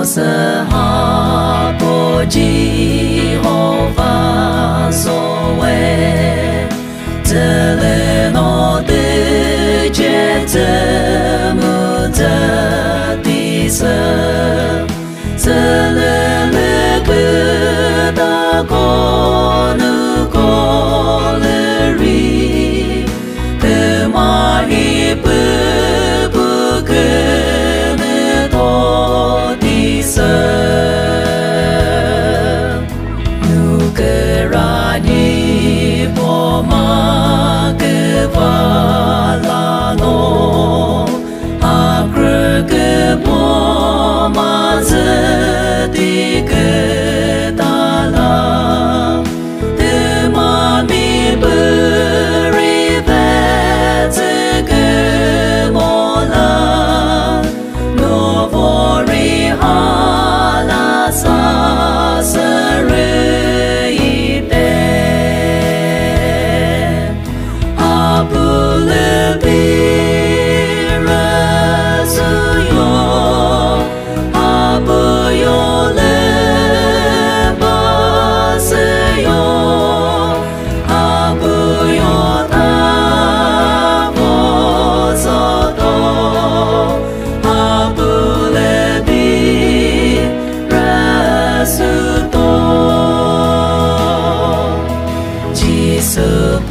Bosa hapo Jehovah zoe Teleno de jetemu tatisa Selele kuda konu koleri Kemari bukene totisa Nukerani poma kevalano Agrege poma zedi ketala Temami beri vete kemola Novori hala sasareite Apule bira suyo Abuyo leba seyo Abuyo tabo soto Apule bira suto Jesus,